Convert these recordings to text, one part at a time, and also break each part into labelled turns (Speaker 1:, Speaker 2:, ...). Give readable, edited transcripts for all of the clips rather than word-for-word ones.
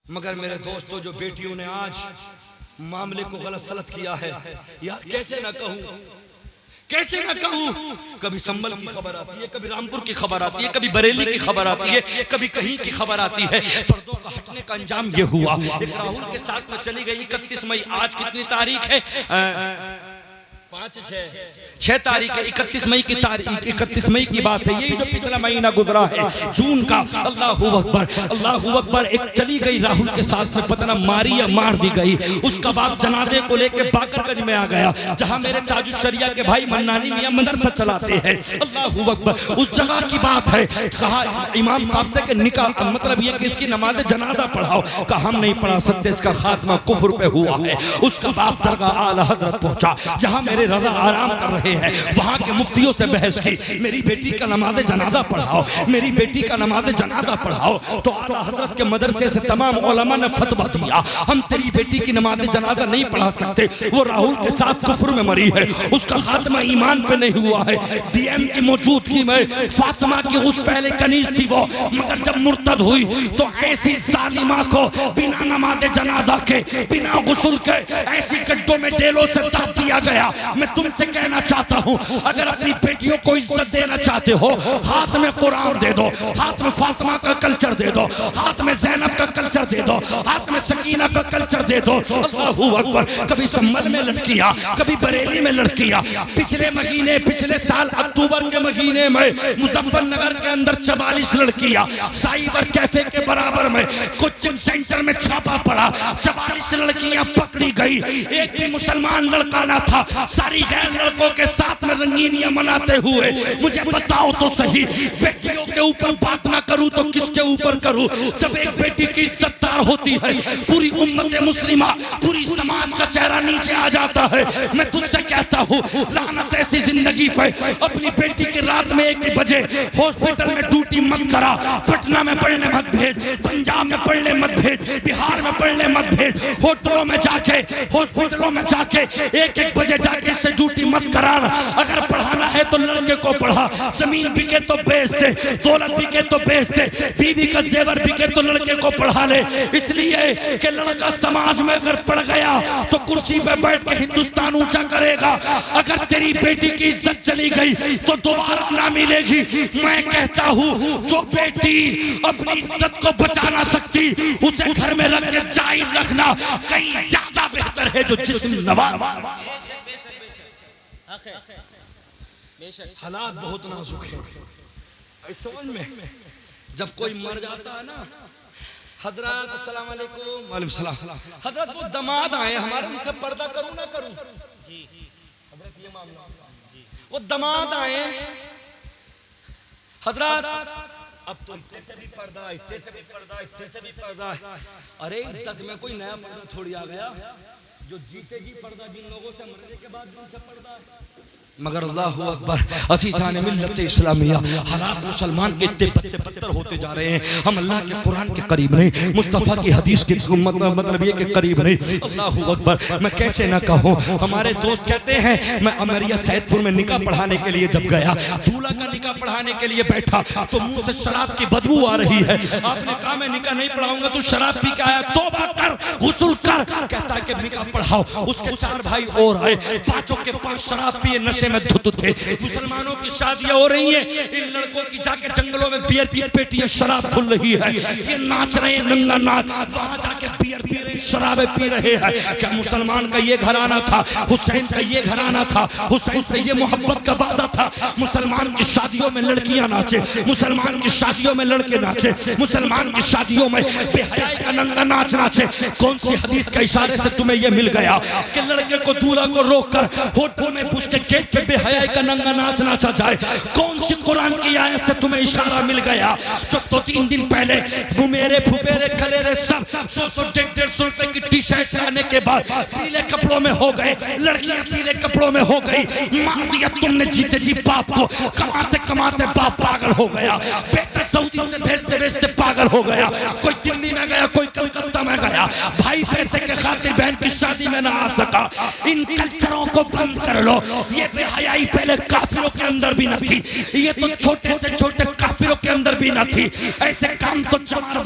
Speaker 1: मगर मेरे दोस्तों, जो बेटियों ने आज मामले को गलत सलत किया है, यार कैसे ना कहूं, कैसे ना कहूं। कभी संभल की खबर आती है, कभी रामपुर की खबर आती है, कभी बरेली की खबर आती है, कभी कहीं की खबर आती है। पर्दों का हटने का अंजाम ये हुआ। एक राहुल के साथ में चली गई 31 मई। आज कितनी तारीख है? 6 तारीख है। 31 मई की तारीख, 31 मई की बात है। यही जो पिछला महीना गुजरा है जून का। अल्लाहू अकबर, अल्लाहू अकबर। एक चली गई राहुल के साथ में, पता ना मारी या मार दी गई। उसका बाप जनाजे को लेकर बाकरगंज में आ गया, जहां मेरे ताजुशरिया के भाई मन्नानी मियां मदरसा चलाते हैं। अल्लाहू अकबर। उस जगह की बात है। कहा इमाम साहब से कि निकाह, मतलब ये कि इसकी नमाज जनाजा पढ़ाओ। कहा हम नहीं पढ़ा सकते, इसका खात्मा कुफ्र पे हुआ है। उसका बाप दरगाह आला हजरत पहुंचा, जहां मेरे रजा आराम कर रहे हैं। वहां के मुफ्तियों से बहस की, मेरी बेटी का नमाज जनाजा पढ़ाओ, मेरी बेटी का नमाज जनाजा पढ़ाओ। तो आला हजरत के मदरसे से तमाम उलमा ने फतवा दिया, हम तेरी बेटी की नमाज जनाजा नहीं पढ़ा सकते। वो राहुल के साथ कुफ्र में मरी है, उसका खात्मा ईमान पे नहीं हुआ है। डीएम की मौजूदगी में फातिमा की उस पहले कनीज थी वो, मगर जब मुर्तद हुई तो ऐसी जालिमा को बिना नमाज जनाजा के, बिना गुस्ल के ऐसी गड्ढों में डेलों से दाब दिया गया। मैं तुमसे कहना चाहता हूं, अगर अपनी बेटियों को इज्जत देना चाहते हो, हाथ में कुरान दे दो, हाथ में फातिमा का कल्चर दे दो, हाथ में ज़ैनब का कल्चर दे दो, हाथ में सकीना का कल्चर दे दो। अल्लाहू अकबर। कभी संभल में लड़कियां, कभी बरेली में लड़कियां। पिछले महीने, पिछले साल अक्टूबर के महीने में मुजफ्फरनगर के अंदर 44 लड़कियां साइबर कैफे के बराबर में कोचिंग सेंटर में छापा पड़ा। 44 लड़कियां पकड़ी गई। एक भी मुसलमान लड़का ना था। सारी गैर लड़कों के साथ में रंगीनियां मनाते हुए। मुझे बताओ तो सही, बेटियों के ऊपर बात ना करूं तो किसके ऊपर करूं? जब एक बेटी की इज्जत तार होती है, पूरी उम्मत मुस्लिमा, पूरी समाज का चेहरा नीचे आ जाता है। मैं तुझसे कहता हूं, लानत ऐसी जिंदगी पे। अपनी बेटी की रात में 1 बजे हॉस्पिटल में ड्यूटी मत करा। पटना में पढ़ने मत भेज, पंजाब में पढ़ने मत भेज, बिहार में पढ़ने मत भेज। होटलों में जाके, हॉस्पिटलों में जाके 1-1 बजे जाके से ड्यूटी मत कराना। अगर पढ़ाना है तो लड़के को पढ़ा। जमीन बिके तो बेच दे, दौलत बिके तो बेच दे, बीवी का जेवर बिके तो लड़के को पढ़ा ले। इसलिए कि लड़का समाज में अगर पढ़ गया तो कुर्सी पे बैठ के हिंदुस्तान ऊंचा करेगा। अगर तेरी बेटी की इज्जत चली गई तो दोबारा ना मिलेगी। मैं कहता हूं, जो बेटी अपनी इज्जत को बचा ना सकती, उसे घर में रख के जाहिर रखना कहीं ज्यादा बेहतर है जो जिस्म नवाज। हालात बहुत नाजुक है समझ में। जब कोई मर जाता है ना, हजरत अस्सलाम वालेकुम, वालेकुम सलाम, हजरत वो दामाद आए हमारे, उनसे पर्दा करूं ना करूं जी हजरत, ये मामला जी। वो दामाद आए हजरत, अब तो इतने से भी पर्दा, इतने से भी पर्दा, इतने से भी पर्दा। अरे इज्जत में कोई नया पर्दा थोड़ी आ गया। जो जीते जी पर्दा, जिन लोगों से मरने के बाद जिनसे पर्दा है। मगर अल्लाहू अकबर, अज़ीज़ान मिल्लत इस्लामिया, हालात मुसलमान के इतने बद से बदतर होते जा रहे हैं। हम अल्लाह के कुरान के करीब नहीं, मुस्तफ़ा की हदीस के मतलब ये के करीब नहीं। अल्लाहू अकबर। मैं कैसे ना कहूँ, हमारे दोस्त कहते हैं, मैं अमरिया सैदपुर में निकाह पढ़ाने के लिए जब गया, दूल्हा का निकाह पढ़ाने के लिए बैठा तो मुंह से शराब की बदबू आ रही है। आपने कहा मैं निकाह नहीं पढ़ाऊंगा, तो शराब पी के आया, तौबा कर, गुस्ल कर। कहता है कि निकाह पढ़ाओ। उसके 4 भाई और आए, 5 के 5 शराब पिए नशे में धुत थे। मुसलमानों की शादियां हो रही हैं, इन लड़कों की जाके जंगलों में बियर की पेटियां शराब खुल रही है। ये नाच रहे हैं नंगा नाच, वहां जाके बियर पी रहे, शराबें पी रहे हैं। क्या मुसलमान का ये घराना था? हुसैन का ये घराना था, हुसैन से ये मोहब्बत का वादा था। मुसलमान की शादियों में लड़कियां नाचे, मुसलमान की शादियों में लड़के नाचे, मुसलमान की शादियों में बेहयाई का नंगा नाच नाचे। कौन सी हदीस के इशारे से तुम्हें ये मिल गया कि लड़के को दूल्हा को रोककर होटल में घुस के गेट पे बेहयाई का नंगा नाच नाचा जाए? कौन सी कुरान की आयत से तुम्हें इशारा मिल गया? जो 2-3 दिन पहले मेरे फुफेरे खलेरे सब 100-150 रुपए की टी-शर्ट लाने के बाद पीले कपड़ों में हो गए, लड़कियां पीले कपड़ों में हो गई। मार दिया तुमने जीते जी बाप को। कमाते कमाते बाप पागल हो गया, बेटा सऊदी से भेजते भेजते पागल हो गया। कोई दिल्ली में गया, कोई कलकत्ता में गया, भाई पैसे के खातिर बहन की शादी में ना आ सका। इन कल्चरों को बंद कर लो। ये बेहयाई पहले काफिरों के अंदर भी न थी, ये तो छोटे से छोटे काफिरों के अंदर भी न थी। ऐसे काम तो चमार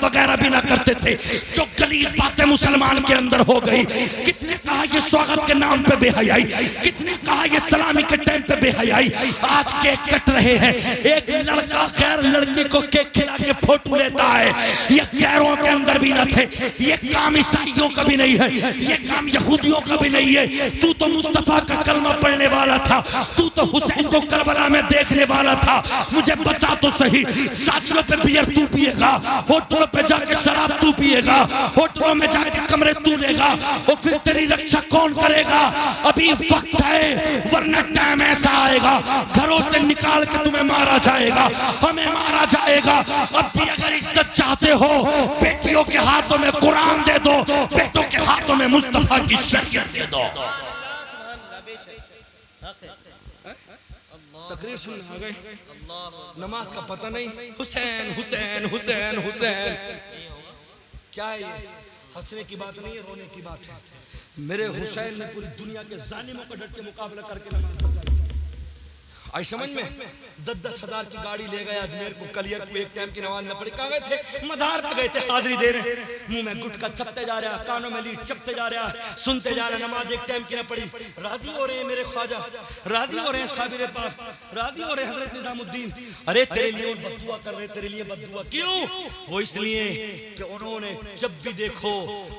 Speaker 1: वगैरह भी ना करते थे। जो गलीज बातें मुसलमान के अंदर हो गई। किसने कहा ये स्वागत के नाम पे बेहयाई, किसने कहा ये सलामी के टाइम पे बेहयाई। आज केक कट रहे हैं, एक लड़का गैर लड़की को केक खिला के फोटो लेता है, ये गैरों के अंदर भी न थे। ये काम ईसाइयों का भी नहीं है, ये काम यहूदियों का भी नहीं है। तू तो मुस्तफा का कलमा पढ़ने वाला था, तू तो हुसैन को करबला में देखने वाला था। मुझे बता तो सही, शादियों पे बियर तू पिएगा, होटलों पे जाके शराब तू पिएगा, होटलों में जाके कमरे तू लेगा, और फिर तेरी रक्षा कौन करेगा? अभी वक्त है, वरना टाइम ऐसा आएगा घरों से निकाल के तुम्हें मारा जाएगा, हमें मारा जाएगा। अब भी अगर इज्जत चाहते हो, बेटियों के हाथों में कुरान दे दो, बेटों के हाथों में मुस्तफा की शरीयत दे दो। तकरीर सुनने आ गए, नमाज का पता नहीं। हुसैन हुसैन हुसैन हुसैन, क्या है ये? हंसने की बात नहीं है, रोने की बात है। मेरे हुसैन ने पूरी दुनिया के जालिमों को डट के मुकाबला करके नमाज पढ़ाई। आई समझ में? 10-10 हजार की गाड़ी ले गए अजमेर को, कलियर को, एक टाइम की नमाज न पढ़ी। कहाँ गए थे? मदार पे गए थे, हाजिरी दे रहे। मुंह में गुटखा चपते जा रहा, कानों में लीड चपते जा रहा, सुनते जा रहे, नमाज एक टाइम की न पढ़ी। राजी हो रहे हैं मेरे ख्वाजा, राजी हो रहे हैं साबिर पाक, राजी हो रहे हैं हजरत निजामुद्दीन। अरे तेरे लिए बद्दुआ कर रहे, तेरे लिए बद्दुआ क्यों? वो इसलिए कि उन्होंने जब भी देखो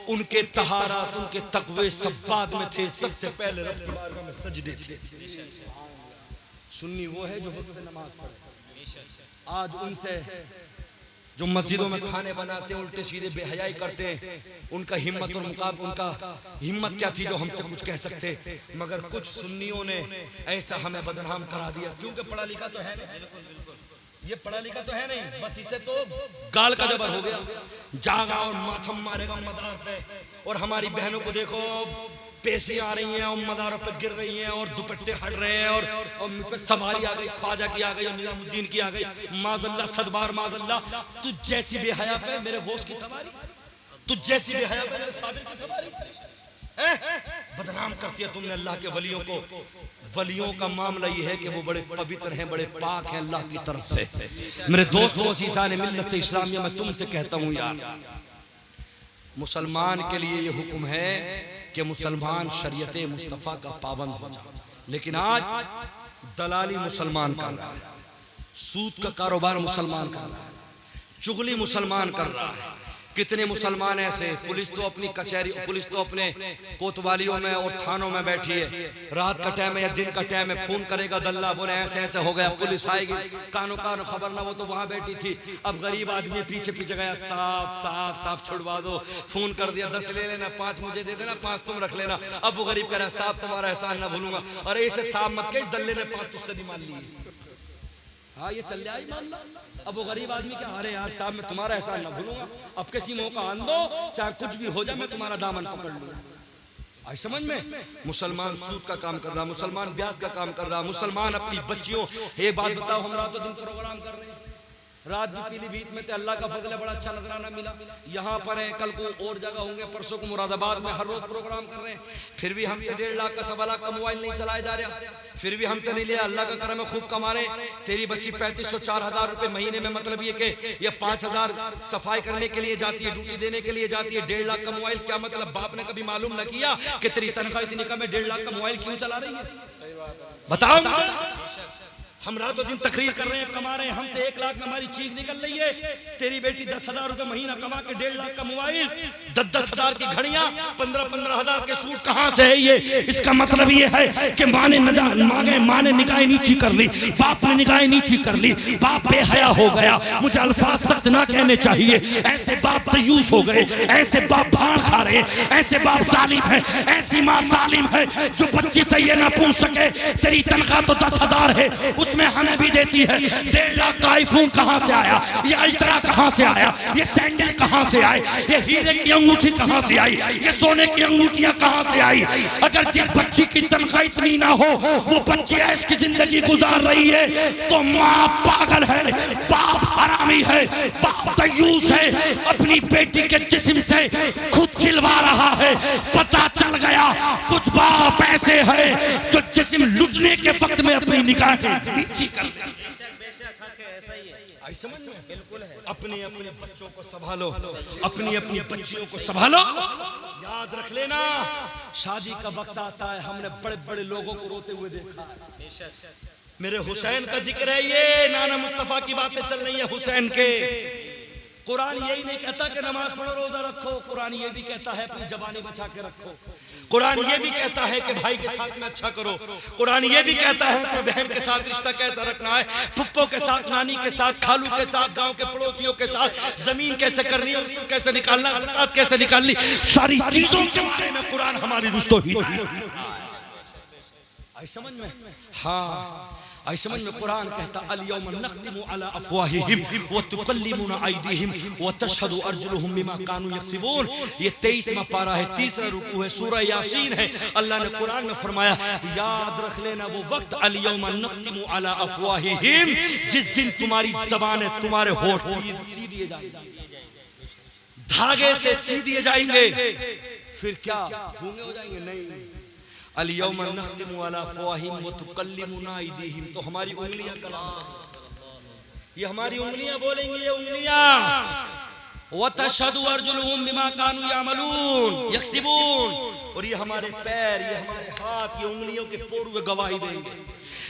Speaker 1: उनके तहारात, उनके तकवे सब बाद में थे, सबसे पहले रब की बारगाह में सजदे थे। सुन्नी वो है जो वक्त पे नमाज पढ़े। आज उनसे जो मस्जिदों में खाने बनाते हैं, उल्टे सीधे बेहयाई करते हैं, उनका हिम्मत और मुकाबला, उनका हिम्मत क्या थी जो हमसे कुछ कह सकते। मगर कुछ सुन्नियों ने ऐसा हमें बदनाम करा दिया, क्योंकि पढ़ा लिखा तो है नहीं, ये पढ़ा लिखा तो है नहीं, बस इसे तो गाल का जबर हो गया, जागा और माथम मारेगा मदार पे। और हमारी बहनों को देखो, पेशी आ रही हैं और मदारों पर गिर रही हैं और दुपट्टे हट रहे हैं, और सवारी आ गई, ख्वाजा की आ गई और निजामुद्दीन की आ गई। माज़ल्ला, सदबार माज़ल्ला। तुझ जैसी बेहया पे मेरे गोश्त की सवारी, तुझ जैसी बेहया पे मेरे साबिर की सवारी। बदनाम करती है तुमने अल्लाह के वलियों को। वलियों का मामला ये है कि वो बड़े पवित्र हैं, बड़े पाक हैं अल्लाह की तरफ से। मेरे दोस्तों, अज़ीज़ान मिल्लत इस्लामिया, मैं तुमसे कहता हूँ यार, मुसलमान के लिए ये हुक्म है कि मुसलमान शरीयत मुस्तफ़ा का पाबंद हो जाए। लेकिन आज दलाली मुसलमान कर रहा है, सूद का कारोबार मुसलमान कर रहा है, चुगली मुसलमान कर रहा है। कितने मुसलमान ऐसे, पुलिस तो अपनी कचहरी, पुलिस तो अपने कोतवालियों में और थानों में बैठी है, रात का टाइम है या दिन का टाइम है, फोन करेगा दल्ला, बोले ऐसे ऐसे हो गया, पुलिस आएगी, कानो कान खबर ना, वो तो वहां बैठी थी। अब गरीब आदमी पीछे पीछे गया, साफ साफ साफ छुड़वा दो, फोन कर दिया, 10 ले लेना, 5 मुझे दे देना, 5 तुम रख लेना। अब वो गरीब कह रहा है साहब तुम्हारा एहसान ना भूलूंगा। अरे इसे साहब मत कह, इस दल्ले ने 5 तुझसे नहीं मान ली। हाँ, ये चल जाए मामला। अब वो गरीब आदमी क्या, अरे यार साहब मैं तुम्हारा एहसान ना भूलूंगा, अब किसी मौका आन दो, चाहे कुछ भी हो जाए, मैं तुम्हारा दामन पकड़ लूंगा। आई समझ में? मुसलमान सूद का काम कर रहा, मुसलमान ब्याज का काम कर रहा, मुसलमान अपनी बच्चियों, एक बात बताओ, हम रातों दिन प्रोग्राम कर रहे हैं, रात भी पीलीभीत में थे, अल्लाह का फजल है, बड़ा अच्छा नजराना मिला। यहाँ पर है, कल को और जगह होंगे, परसों को मुरादाबाद में, हर रोज प्रोग्राम कर रहे हैं। फिर भी हमसे 1.5 लाख का 1.25 लाख का मोबाइल नहीं चलाया जा रहा, फिर भी हमसे नहीं लिया। अल्लाह का करम है, खूब कमा रहे। तेरी बच्ची 3500-4000 रुपए महीने में, मतलब ये कि ये 5000 सफाई करने के लिए जाती है, ड्यूटी देने के लिए जाती है, 1.5 लाख का मोबाइल। क्या मतलब? बाप ने कभी मालूम न किया कि तेरी तनख्वाह इतनी कम है, 1.5 लाख का मोबाइल क्यों चला रही है? बताओ मुझे। हम रातों दिन तकरीर कर रहे हैं, कमा रहे हैं, हमसे 1 लाख में हमारी चीख निकल रही है। तेरी बेटी 10,000 रुपए महीना कमा के 1.5 लाख का मोबाइल, 10-10 हजार की घड़ियां, 15-15 हजार के सूट कहां से है ये? इसका मतलब ये है कि माँ ने निगाहें नीची कर ली, बाप ने निगाहें नीची कर ली, बाप बेहया हो गया। मुझे अल्फाज सख्त ना कहने चाहिए। ऐसे बाप तयूस हो गए, ऐसे बाप भाड़ खा रहे, ऐसे बाप जालिम है, ऐसी माँ जालिम है जो बच्ची से ये ना पूछ सके तेरी तनख्वाह तो 10,000 है, उस उसमें हमें भी देती है। 1.5 लाख का आईफोन कहां से आया, ये अल्ट्रा कहां से आया, ये सैंडल कहां से आए, ये हीरे की अंगूठी कहां से आई, ये सोने की अंगूठियां कहां से आई। अगर जिस बच्ची की तनख्वाह इतनी ना हो, वो बच्ची ऐश की जिंदगी गुजार रही है, तो माँ पागल है, बाप हरामी है, बाप दयूस है, अपनी बेटी के जिस्म से खुद खिलवा रहा है। पता चल गया कुछ बाप ऐसे है जो जिस्म लुटने के वक्त में अपनी निगाह नीची कर समझ में बिल्कुल है। अपने अपने बच्चों को संभालो, अपनी अपनी बच्चियों को संभालो। याद रख लेना, शादी का वक्त आता है, हमने बड़े बड़े लोगों को रोते हुए देखा। मेरे हुसैन का जिक्र है, ये नाना मुस्तफा की बातें चल रही है हुसैन के। कुरान यही नहीं कहता कि नमाज पढ़ो रोजा रखो, कुरान ये भी कहता है अपनी जबानी बचा के रखो। कुरान ये भी कहता है कि भाई के साथ में अच्छा करो। कुरान ये भी कहता है कि बहन के साथ रिश्ता कैसा रखना है, फुप्पो के साथ, नानी के साथ, खालू के साथ, गांव के पड़ोसियों के साथ, जमीन कैसे करनी है, उसको कैसे निकालना, ज़कात कैसे निकालनी, सारी चीजों के बारे में कुरान हमारी रुश्तो ही आई समझ में। हाँ आई समझ में। कुरान कहता अल-यौम नख्तिमु अला अफ़वाहिहिम व तुकल्लिमुना अयदीहिम व तशहदु अर्जुलुहुम बिमा कानू यक्सिबून। ये 23वां पारा है, 3रा रुकू है, सूरह यासीन है। अल्लाह ने कुरान में फरमाया, याद रख लेना वो वक्त, अल-यौम नख्तिमु अला अफ़वाहिहिम, जिस दिन तुम्हारी ज़बानें, तुम्हारे होठ सी दिए जाएंगे, धागे से सी दिए जाएंगे। फिर क्या गूंगे हो जाएंगे? नहीं। अल-यौम नख्तिमु अला अफ़वाहिहिम व तुकल्लिमुना अयदीहिम, तो हमारी उंगलियां कलाम, ये हमारी उंगलियां बोलेंगी, ये उंगलियां। व तशहदु अर्जुलुहुम बिमा कानू यामलून यक्सिबून, और ये हमारे पैर, ये हमारे हाथ, ये उंगलियों के पोरुए गवाही देंगे।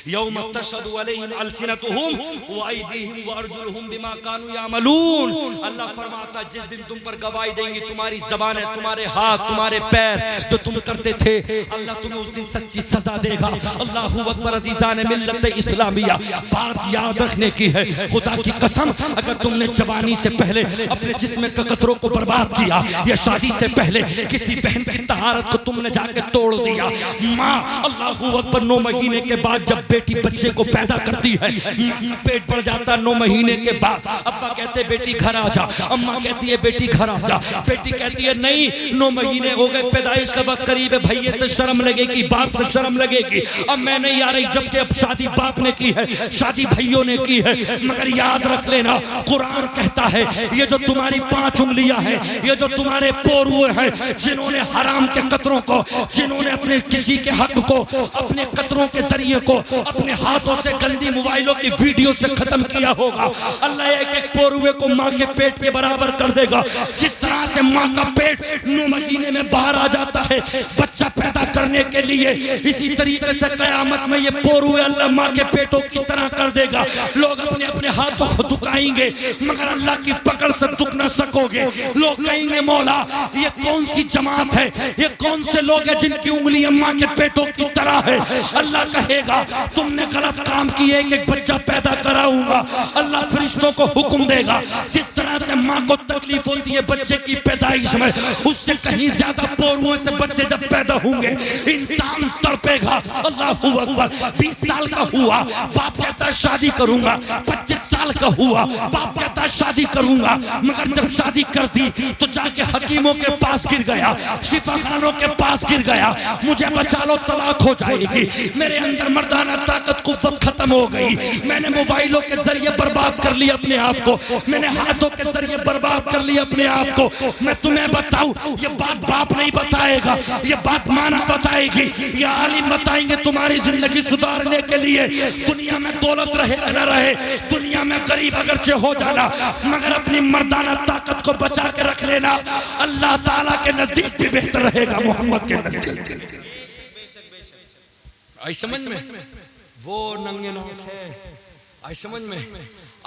Speaker 1: यौम तशहदु अलैहिम अलसिनतुहुम व अयदीहिम व अर्जुलुहुम बिमा कानू यामलून। अल्लाह फरमाता जिस दिन तुम पर गवाही देंगी तुम्हारी ज़बानें, तुम्हारे हाथ, तुम्हारे पैर, जो तुम करते थे, अल्लाह तुम्हें उस दिन सच्ची सजा देगा। अल्लाहु अकबर। अज़ीज़ान मिल्लत इस्लामिया, बात याद रखने की है। खुदा की कसम, अगर तुमने जवानी से पहले अपने जिस्म के कतरों को बर्बाद किया, या शादी से पहले किसी बहन की तहारत को तुमने जाके तोड़ दिया, माँ अल्लाहु अकबर 9 महीने के बाद जब बेटी बच्चे को पैदा करती है, माँ का पेट बढ़ जाता 9 महीने के बाद। अब्बा कहते बेटी घर आ जा, अम्मा कहती है बेटी घर आ जा, बेटी कहती है नहीं 9 महीने हो गए, पैदाइश का वक्त करीब है, भैया से शर्म लगेगी, बाप से शर्म लगेगी, अब मैं नहीं आ रही। जबकि अब शादी बाप ने की है, शादी भैयों ने की है। मगर याद रख लेना, कुरान कहता है ये जो तुम्हारी 5 उंगलियां हैं, ये जो तुम्हारे पोरुए हैं, जिन्होंने हराम के कतरों को, जिन्होंने अपने किसी के हक को अपने कतरों के जरिए को अपने हाथों से गंदी मोबाइलों की वीडियो से खत्म किया होगा, अल्लाह एक एक पोरुए को माँ के पेट के बराबर कर देगा। जिस तरह से माँ का पेट 9 महीने में बाहर आ जाता है बच्चा पैदा करने के लिए, इसी तरीके से कयामत में ये पोरुए अल्लाह माँ के पेटों की तरह कर देगा। लोग अपने अपने हाथों को दुखाएंगे, मगर अल्लाह की पकड़ से दुख न सकोगे। लोग कहेंगे मौला ये कौन सी जमात है, ये कौन से लोग हैं जिनकी उंगलियां माँ के पेटों की तरह है। अल्लाह कहेगा तुमने गलत काम किए, एक बच्चा पैदा कराऊंगा। अल्लाह फरिश्तों को हुक्म देगा, जिस तरह से माँ को तकलीफ होती है बच्चे की पैदाइश में, उससे कहीं ज्यादा पोरुओं से बच्चे जब पैदा होंगे इंसान तड़पेगा। अल्लाहू अकबर। 20 साल का हुआ, बाप कहता है शादी करूंगा। 25 साल का हुआ, बाप कहता है शादी करूंगा। मगर जब शादी कर दी तो जाके हकीमों के पास गिर गया, शिफाखानों के पास गिर गया, मुझे बचा लो तलाक हो जाएगी। मेरे अंदर मर्दाना ताकत कुव्वत खत्म हो गई। मैंने मोबाइलों के जरिए बर्बाद कर लिया अपने आप को, मैंने हाथों के जरिए बर्बाद कर लिया अपने आप को। मैं तुम्हें बताऊं, ये बात बाप नहीं बताएगा, ये बात माँ ना बताएगी, ये आलिम बताएंगे तुम्हारी जिंदगी सुधारने के लिए। दुनिया में दौलत रहे न रहे, दुनिया में गरीब अगरचे हो जाना, मगर अपनी मर्दाना ताकत को बचा के रख लेना। अल्लाह ताला के नजदीक भी बेहतर रहेगा, मोहम्मद के नजदीक। आई समझ में? वो नंगे नाक है। आई समझ में?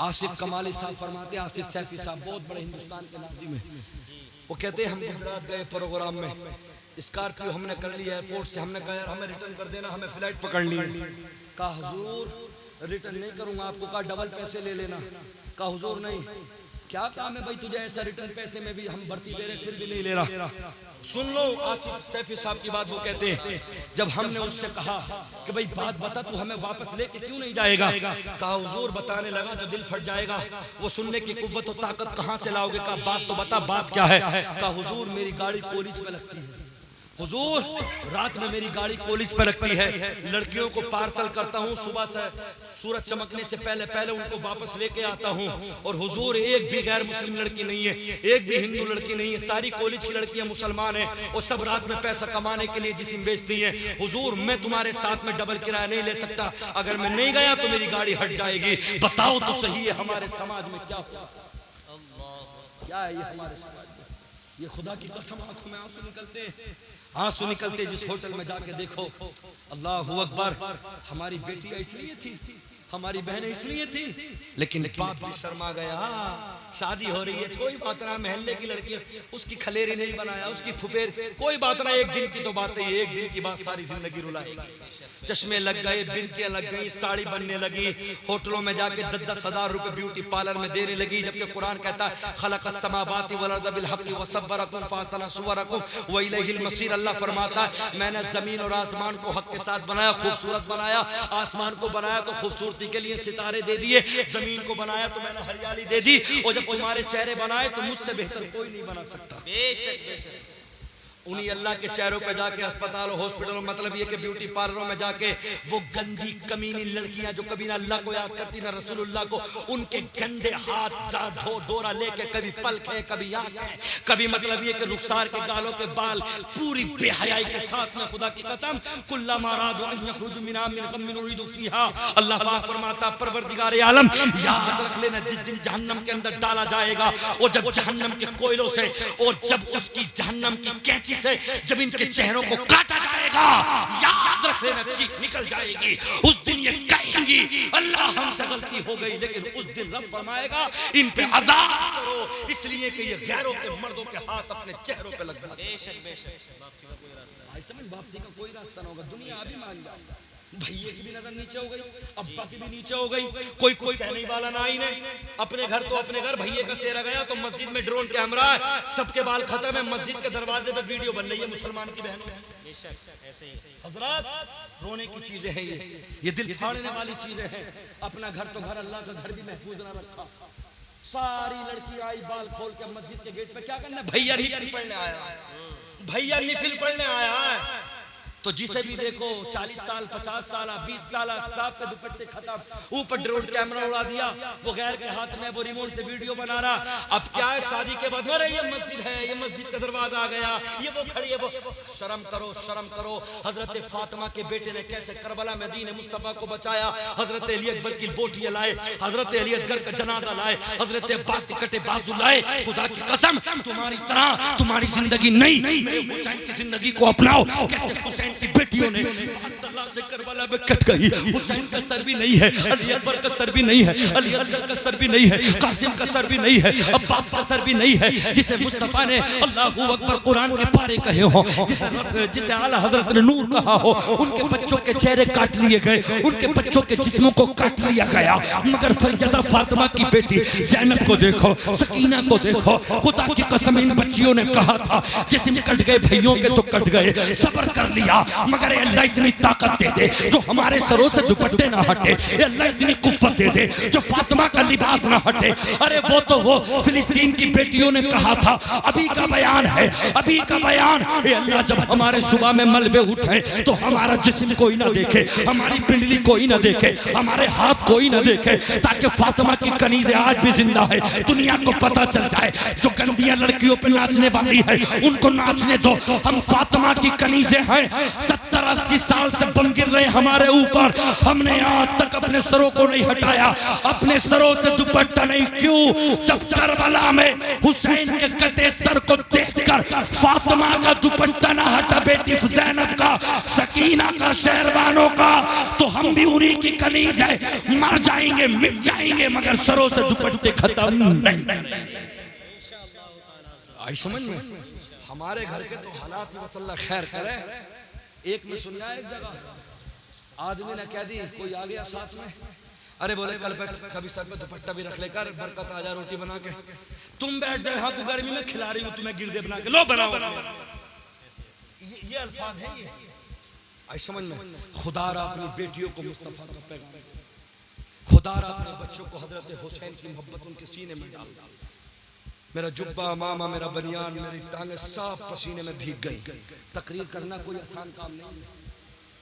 Speaker 1: आसिफ कमाली साहब फरमाते, आसिफ सैफी साहब बहुत बड़े हिंदुस्तान के नाज़िम हैं, वो कहते हैं हम गुजरात गए प्रोग्राम में, स्कॉर्पियो हमने कर लिया एयरपोर्ट से, हमने कहा यार हमें रिटर्न कर देना, हमें फ्लाइट पकड़नी है। कहा हुजूर रिटर्न नहीं करूंगा आपको, कहा डबल पैसे ले लेना। कहा हुजूर नहीं, क्या काम है भाई तुझे ऐसा रिटर्न पैसे में भी हम भर्ती ले रहे फिर भी नहीं ले रहा। सुन लो आसिफ सैफी साहब की बात, वो कहते हैं जब हमने उससे कहा कि भाई बात बता तू हमें वापस लेके क्यों नहीं जाएगा, कहा हुजूर बताने लगा तो दिल फट जाएगा, वो सुनने की कुव्वत और ताकत कहां से लाओगे, कहा बात तो बता बात क्या है, कहा हुजूर मेरी गाड़ी कॉलेज पे लगती है, हुजूर रात में मेरी गाड़ी कॉलेज पे लगती है, लड़कियों को पार्सल करता हूँ, सुबह से सूरज चमकने से पहले पहले उनको वापस लेके आता हूँ, और हुजूर एक भी गैर मुस्लिम लड़की नहीं है, एक भी हिंदू लड़की नहीं है, सारी कॉलेज की लड़कियां मुसलमान हैं और सब रात में पैसा कमाने के लिए जिस्म बेचती हैं। हुजूर मैं तुम्हारे साथ में डबल किराया नहीं ले सकता, अगर मैं नहीं गया तो मेरी गाड़ी हट जाएगी, बताओ तो सही है हमारे समाज में क्या क्या है ये हमारे समाज में, ये खुदा की कसम आंखों में आंसू निकलते हैं, आंसू निकलते जिस होटल में जाके देखो, अल्लाह अकबर, हमारी बेटियां इसलिए थी, हमारी बहनें इसलिए थी, लेकिन बाप भी शर्मा गया, शादी हो रही है कोई बात ना, महल्ले की लड़की उसकी खलेरी नहीं बनाया, उसकी फुफेर कोई बात ना, एक दिन की तो बात है, एक दिन की बात सारी जिंदगी रुलाएगी, चश्मे लग गए, बिंदियां लग गई, साड़ी बनने लगी, होटलों में जाके 10-10 हजार रुपए ब्यूटी पार्लर में देने लगी, जबकि कुरान कहता है खलक़स समावाति वल अर्ज़ बिल हक़्क़ि व सव्वरकुम फ़अहसना सुवरकुम व इलैहिल मसीर, अल्लाह फरमाता है मैंने जमीन और आसमान को हक के साथ बनाया, खूबसूरत बनाया, आसमान को बनाया तो खूबसूरती के लिए सितारे दे दिए, जमीन को बनाया तो मैंने हरियाली दे दी, और जब तुम्हारे चेहरे बनाए तो मुझसे बेहतर कोई नहीं बना सकता। बेशक बेशक उन्हीं अल्लाह के चेहरों पे जाके अस्पतालों हॉस्पिटलों, मतलब ये कि ब्यूटी पार्लरों में जाके वो गंदी कमीनी लड़कियां जो कभी ना अल्लाह को याद करती ना रसूलुल्लाह को, उनके गंदे हाथ डोरा लेके कभी पलक है कभी आंख है, कभी मतलब ये कि रुखसार के गालों के बाल पूरी बेहयाई के साथ में, खुदा की कसम कुल्लमा अरादू अन यखरुजू मिनहा मिन गम्मिन उरीदू फीहा, अल्लाह पाक फरमाता परवरदिगार आलम याद रख लेना जिस दिन जहन्नम के अंदर डाला जाएगा, और जब जहन्नम के कोयलों से और जब उसकी जहन्नम की कैंची से जब इनके चेहरों को काटा जाएगा, याद रख लेना चीख निकल जाएगी, उस दिन ये कहेंगी अल्लाह हमसे गलती हो गई, लेकिन उस दिन रब फरमाएगा इन पे अज़ाब करो, इसलिए कि ये गैरों के मर्दों के हाथ अपने चेहरों पे लग जाते। बेशक बेशक वापसी का कोई रास्ता नहीं, समझ वापसी का कोई रास्ता ना होगा, दुनिया अभी मान जाएगा, भैया की भी नजर नीचे हो गई, अब्बा की भी नीचे हो गई, कोई कुछ कहने वाला ना ही नहीं, अपने घर तो अपने घर, भैया का सेरा गया तो मस्जिद में ड्रोन कैमरा है, सबके बाल खत्म है, मस्जिद के दरवाजे पे वीडियो बन रही है मुसलमान की बहनों है। हजरत रोने की चीजें हैं ये दिल फाड़ने वाली चीजें हैं, अपना घर तो घर, अल्लाह का घर भी महफूज ना रखा, सारी लड़की आई बाल खोल के मस्जिद के गेट पे, क्या करना भैया निफिल पढ़ने आया है, भैया निफिल पढ़ने आया है, तो जिसे भी देखो 40 साल 50 साल 20 साल साहब पे दुपट्टे खत्म, ऊपर ड्रोन कैमरा उड़ा दिया, वो गैर के हाथ में वो रिमोट से वीडियो बना रहा, अब क्या है शादी के बाद अरे ये मस्जिद है, ये मस्जिद का दरवाजा आ गया, ये वो खड़ी है, वो शर्म करो शर्म करो। हजरत फातिमा के बेटे ने कैसे करबला में दीन मुस्तफा को बचाया, हजरत अली अकबर की बोटियां लाए, हजरत अली असगर का जनाजा लाए, हजरत अब्बास के कटे बाजू लाए, खुदा की कसम तुम्हारी तरह तुम्हारी जिंदगी नहीं, मेरे हुसैन की जिंदगी को अपनाओ, कैसे हुसैन की बेटियों ने से करबला में कट गई, हुसैन का सर भी नहीं है, अली अकबर का सर भी नहीं है, अली असगर का सर भी नहीं है, कासिम का सर भी नहीं है, अब्बास का सर भी नहीं है, जिसे मुस्तफा ने अल्लाहू अकबर कुरान के पारे कहे हो, जिसे आला हजरत ने नूर कहा हो, उनके बच्चों के चेहरे काट लिए गए, उनके बच्चों के जिस्मों को काट लिया गया, मगर फरियादा फातिमा की बेटी ज़ैनब को देखो, सकीना को देखो, खुदा की कसम इन बच्चियों ने कहा था जिस्म कट गए भैयों के तो कट गए, सब्र कर लिया, मगर अल्लाह इतनी ताकत दे दे जो हमारे सरों से दुपट्टे ना हटे, अल्लाह इतनी कुव्वत दे दे जो फातिमा का लिबास ना हटे। अरे वो तो वो फिलिस्तीन की बेटियों ने कहा था, अभी का बयान है, अभी का बयान, अल्लाह जब हमारे सुबह में मलबे उठे तो हमारा जिस्म कोई ना देखे, हमारी पिंडली कोई ना देखे, हमारे हाथ कोई ना देखे, ताकि फातिमा की कनीज़ें आज भी जिंदा है, दुनिया को पता चल जाए, जो गंदियां लड़कियों पे नाचने वाली है उनको नाचने दो, हम फातिमा की कनीज़ें हैं, 70-80 साल से बम गिर रहे हमारे ऊपर, हमने आज तक अपने सरों को नहीं हटाया, अपने सरों से दुपट्टा नहीं, क्यों? जब करबला में हुसैन के कटे सर को देखकर फातिमा का दुपट्टा ना हटा, बेटी ज़ैनब का, सकीना का, शहरबानों का, तो हम भी उन्हीं की कनीज है, मर जाएंगे मिट जाएंगे, मगर सरों से दुपट्टे खत्म नहीं। आई समझ में? हमारे घर के तो हालात में अल्लाह खैर करे। एक में सुनना, एक जगह आदमी ने कह दी, कोई आ गया साथ में, अरे बोले कल पे कभी सर पे दुपट्टा भी रख लेकर, बरकत आ जाए रोटी बना के। तुम बैठ जाए, हाँ गर्मी में खिला रही हूँ तुम्हें गिरदे बना के, लो बनाओ। ये अल्फाज है ये, आई समझ में। खुदारा अपनी बेटियों को मुस्तफा का पैगाम, खुदारा अपने बच्चों को हजरत हुसैन की मोहब्बत उनके सीने में डाल। मेरा जुब्बा, मामा, मेरा बनियान, मेरी टांगे सब पसीने में भीग गई। तकरीर करना कोई आसान काम नहीं है।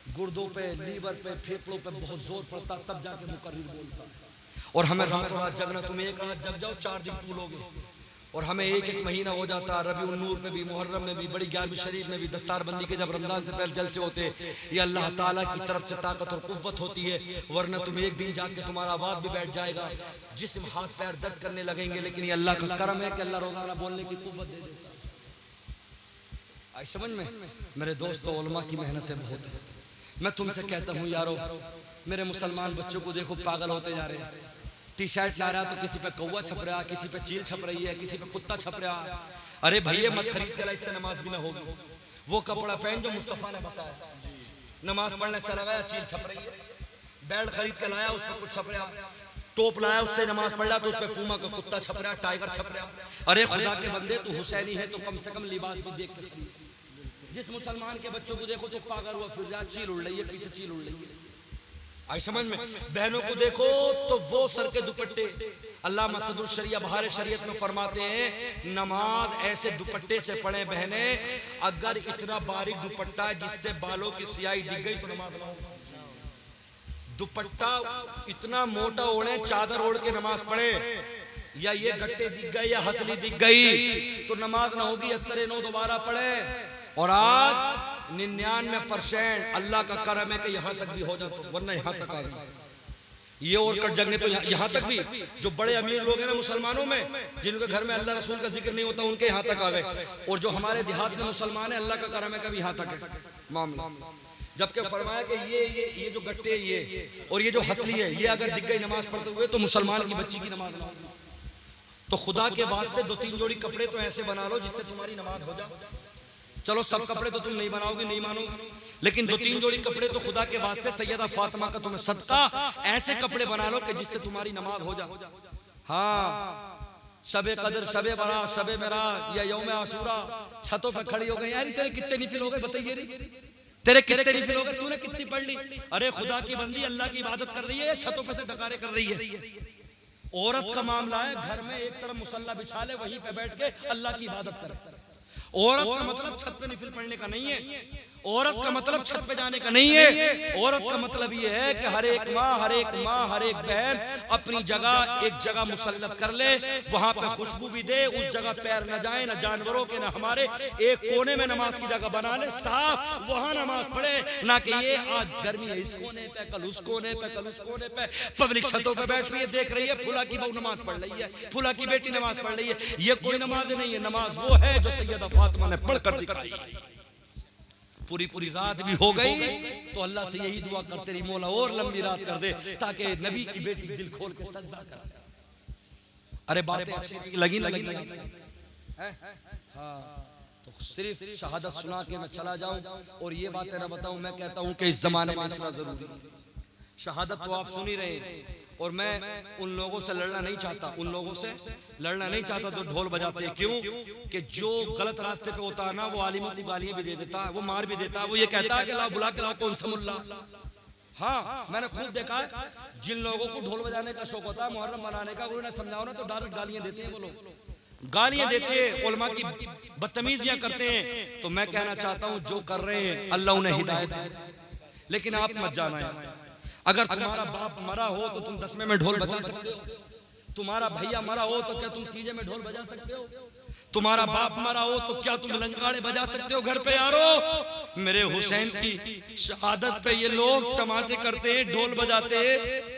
Speaker 1: गुर्दों पे, लीवर पे, फेफड़ों पे बहुत जोर पड़ता, तब जाके मुकर्रिर बोलता। और हमें रातों रात जगना, तुम एक रात जग जाओ 4 दिन पूलोगे। और हमें एक महीना हो जाता, रबीउल नूर में भी, मुहर्रम में भी, बड़ी 11वीं शरीफ में भी, दस्तारबंदी के जब रमजान से पहले जलसे होते, ये अल्लाह ताला की तरफ से ताकत और कुव्वत होती है। वरना तुम एक दिन जाके तुम्हारा आवाज भी बैठ जाएगा, जिस्म हाथ पैर दर्द करने लगेंगे। लेकिन ये अल्लाह का करम है कि अल्लाह रोजाना बोलने की कुव्वत दे देता। आई समझ में। मेरे दोस्तों, उलमा की मेहनतें बहुत है। मैं तुमसे कहता हूँ यारो, मेरे मुसलमान बच्चों को देखो पागल होते जा रहे हैं। टी शर्ट ला रहा तो किसी पे कौवा छप रहा, किसी पे चील छप रही है, किसी पे कुत्ता छप रहा। अरे भैया मत खरीद के ला, इससे नमाज भी ना होगी। वो कपड़ा पहन जो मुस्तफा ने बताया। नमाज पढ़ने चला गया, चील छप रही है। बेल्ट खरीद के लाया, उस पर कुछ छप रहा। टोप लाया, उससे नमाज पढ़ रहा तो उस पर पूमा का कुत्ता छप रहा, टाइगर छप रहा। अरे खुदा के बंदे, तू हुसैनी है तो कम से कम लिबास भी देख के। जिस मुसलमान के बच्चों को देखो तो पागल हुआ फिर जा, चील उड़ रही है, पीछे चील उड़ रही है। आई समझ में। बहनों को देखो तो वो सर के दुपट्टे, अल्लामा सदरुल शरिया बहार शरीयत में फरमाते हैं, नमाज ऐसे दुपट्टे से पढ़े बहने, अगर इतना बारीक दुपट्टा जिससे बालों की स्याही दिख गई तो नमाज ना हो। दुपट्टा इतना मोटा ओढ़े, चादर ओढ़ के नमाज पढ़े, या ये गट्टे दिख गए या हसली दिख गई तो नमाज ना होगी। असर नौ दोबारा पढ़े। और आज 99% अल्लाह का करम है कि यहाँ तक भी हो जाता, वरना यहाँ तक आ गए ये और कट जगने तो यहाँ तक भी जो बड़े अमीर लोग हैं ना मुसलमानों में, जिनके घर में अल्लाह रसूल का जिक्र नहीं होता, उनके यहाँ तक आ गए। और जो हमारे देहात में मुसलमान है, अल्लाह का करम है कभी यहाँ तक है मामला। जबकि फरमाया कि ये जो गट्टे ये और ये जो हसली है, ये अगर दिख गई नमाज पढ़ते हुए तो मुसलमान की बच्ची की नमाज ना। तो खुदा के वास्ते 2-3 जोड़ी कपड़े तो ऐसे बना लो जिससे तुम्हारी नमाज हो जाए। चलो सब कपड़े तो तुम नहीं बनाओगे, नहीं मानोगे, लेकिन 2-3 जोड़ी कपड़े तो खुदा के वास्ते सैयदा फातिमा का तुम्हें सदका ऐसे कपड़े बना लो कि जिससे तुम्हारी नमाज हो जाए। हाँ, शबे कदर, शबे बरात, शबे मेराज या यौम आशूरा छतों पे खड़ी हो गई। यार तेरे कितने निफिल हो गए बताइए रे, तेरे कितने निफिल हो गए, तूने कितनी पढ़ ली? अरे खुदा की बंदी अल्लाह की इबादत कर रही है, छतों पे से डकारे कर रही है। औरत का मामला है, घर में एक तरफ मुसल्ला बिछा ले, वहीं पे बैठ के अल्लाह की इबादत करे। औरत का मतलब छत पे निफिल पढ़ने का नहीं है, औरत का मतलब छत पे जाने का नहीं है। औरत का मतलब ये है कि हर एक माँ, हर एक बहन अपनी जगह एक जगह मुसल्लत कर ले, वहां पे खुशबू भी दे, उस जगह पैर न जाए, न जानवरों के न हमारे, एक कोने में नमाज की जगह बना ले साफ, वहां नमाज पढ़े। ना कि ये आज गर्मी है इस कोने पे, कल उस कोने पे, कल उस कोने पे, पब्लिक छतों पे बैठ रही है, देख रही है फुला की बहू नमाज पढ़ रही है, फुला की बेटी नमाज पढ़ रही है। ये कोई नमाज नहीं है, नमाज वो है जो सैयदा फातिमा ने पढ़कर दिखाई। पूरी पूरी रात भी हो गई तो अल्लाह से यही दुआ करते रही, मौला और लंबी रात कर दे ताकि नबी की बेटी दिल खोल के सजदा करे। अरे बातें लगी ना लगी हाँ, तो सिर्फ शहादत सुना के मैं चला जाऊं और ये बातें ना बताऊं। मैं कहता हूं कि इस जमाने में इसका जरूरी शहादत तो आप सुन ही रहे, और मैं उन लोगों से लड़ना नहीं चाहता, उन लोगों से लड़ना नहीं चाहता तो ढोल बजाते हैं। क्यों? कि जो गलत रास्ते पे होता है ना, वो आलिमों को गालियां भी दे देता है, वो मार भी देता है, वो ये कहता है कि लाओ बुला के लाओ कौन सा मुल्ला। हाँ, मैंने खुद देखा है जिन लोगों को ढोल बजाने का शौक होता है, मुहर्रम मनाने का, उन्होंने समझाओ ना तो डायरेक्ट गालियां देते हैं। वो लोग गालियां देते हैं, उलमा की बदतमीजियां करते हैं। तो मैं कहना चाहता हूं जो कर रहे हैं अल्लाह उन्हें हिदायत दे, लेकिन आप मत जाना है। अगर तुम्हारा बाप मरा हो तो तुम 10वें में ढोल बजा सकते हो, तुम्हारा भैया मरा हो तो क्या तुम 3 में ढोल बजा सकते हो, तुम्हारा बाप मरा हो तो क्या तुम लंगाड़े बजा सकते हो घर पे? यारो, मेरे हुसैन की शहादत पे ये लोग तमाशे करते हैं, ढोल बजाते हैं,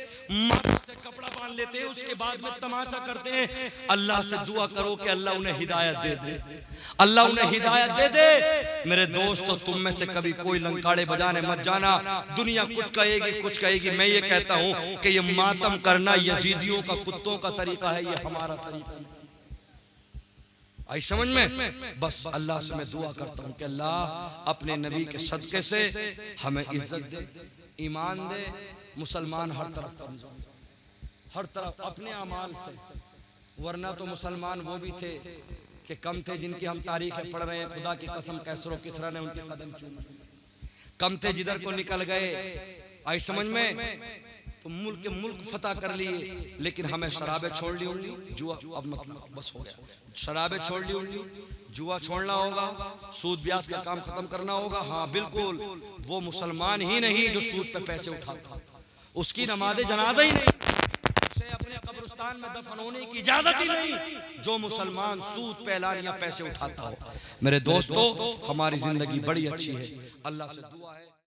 Speaker 1: से कपड़ा बांध लेते हैं, उसके बाद में तमाशा करते हैं। अल्लाह से दुआ करो कि अल्लाह उन्हें हिदायत दे दे, अल्लाह उन्हें हिदायत दे दे। मेरे दोस्तों, तुम में से कभी कोई लंकाड़े बजाने मत जाना। दुनिया कुछ कहेगी, कुछ कहेगी। मैं ये कहता हूं कि ये मातम करना यजीदियों का, कुत्तों का तरीका है, ये हमारा तरीका है। आई समझ में? बस अल्लाह से मैं दुआ करता हूं कि अल्लाह अपने नबी के सदके से हमें इज्जत दे, ईमान दे, मुसलमान हर तरफ कमजोर। हर तरफ अपने अमाल से, वरना तो मुसलमान वो भी थे कि कम थे जिनकी हम तारीखें पढ़ रहे हैं, खुदा की कसम कैसरो किसरा ने उनके कदम चूमे, कम थे जिधर को निकल गए। आई समझ में? तो मुल्क फतह कर लिए, लेकिन हमें शराबें छोड़ ली होंगी, जुआ अब मतलब बस हो गया, शराबें छोड़ ली होंगी, जुआ छोड़ना होगा, सूद ब्याज का काम खत्म करना होगा। हाँ बिल्कुल, वो मुसलमान ही नहीं जो सूद पे पैसे उठाता, उसकी नमाज़े जनाजा ही नहीं, उसे अपने कब्रिस्तान में दफन होने की इजाजत ही नहीं जो मुसलमान सूद पे ऐलानिया पैसे उठाता हो। मेरे दोस्तों, हमारी जिंदगी बड़ी अच्छी है, अल्लाह से दुआ है।